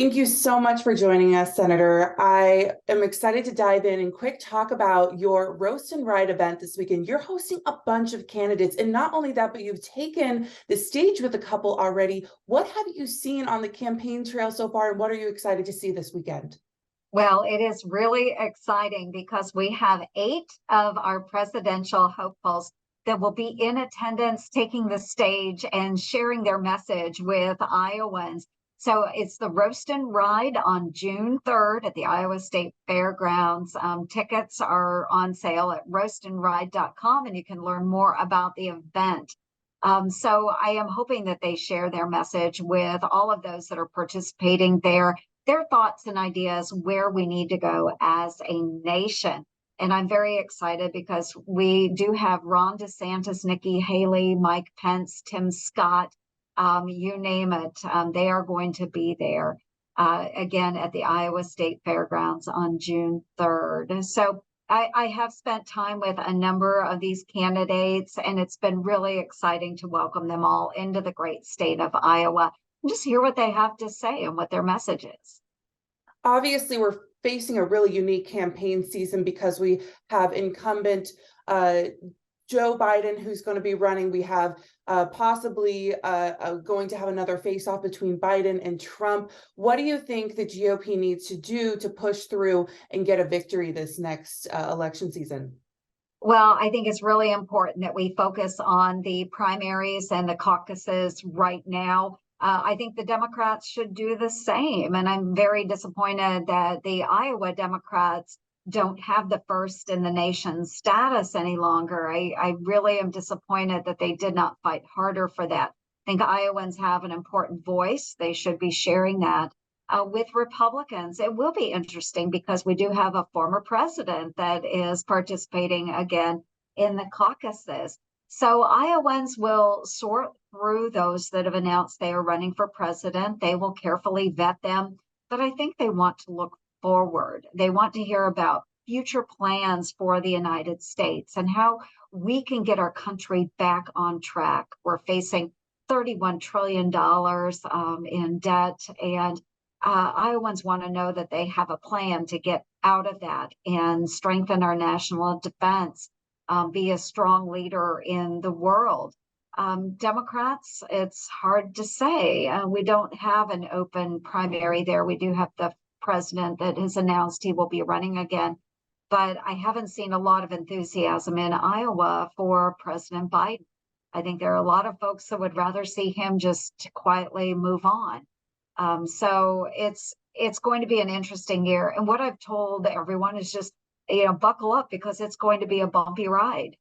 Thank you so much for joining us, Senator. I am excited to dive in and quick talk about your Roast and Ride event this weekend. You're hosting a bunch of candidates, and not only that, but you've taken the stage with a couple already. What have you seen on the campaign trail so far, and what are you excited to see this weekend? Well, it is really exciting because we have 8 of our presidential hopefuls that will be in attendance, taking the stage and sharing their message with Iowans. So it's the Roast and Ride on June 3rd at the Iowa State Fairgrounds. Tickets are on sale at roastandride.com, and you can learn more about the event. So I am hoping that they share their message with all of those that are participating there, their thoughts and ideas where we need to go as a nation. And I'm very excited because we do have Ron DeSantis, Nikki Haley, Mike Pence, Tim Scott, you name it. They are going to be there again at the Iowa State Fairgrounds on June 3rd. So I have spent time with a number of these candidates, and it's been really exciting to welcome them all into the great state of Iowa and just hear what they have to say and what their message is. Obviously, we're facing a really unique campaign season because we have incumbent Joe Biden, who's going to be running. We have possibly going to have another face-off between Biden and Trump. What do you think the GOP needs to do to push through and get a victory this next election season? Well, I think it's really important that we focus on the primaries and the caucuses right now. I think the Democrats should do the same. And I'm very disappointed that the Iowa Democrats don't have the first in the nation status any longer. I really am disappointed that they did not fight harder for that. I think Iowans have an important voice. They should be sharing that with Republicans. It will be interesting because we do have a former president that is participating again in the caucuses. So Iowans will sort through those that have announced they are running for president. They will carefully vet them, but I think they want to look forward. They want to hear about future plans for the United States and how we can get our country back on track. We're facing $31 trillion in debt, and Iowans want to know that they have a plan to get out of that and strengthen our national defense, be a strong leader in the world. Democrats, it's hard to say. We don't have an open primary there. We do have the president that has announced he will be running again, but I haven't seen a lot of enthusiasm in Iowa for President Biden. I think there are a lot of folks that would rather see him just quietly move on. So it's going to be an interesting year. And what I've told everyone is just, buckle up because it's going to be a bumpy ride.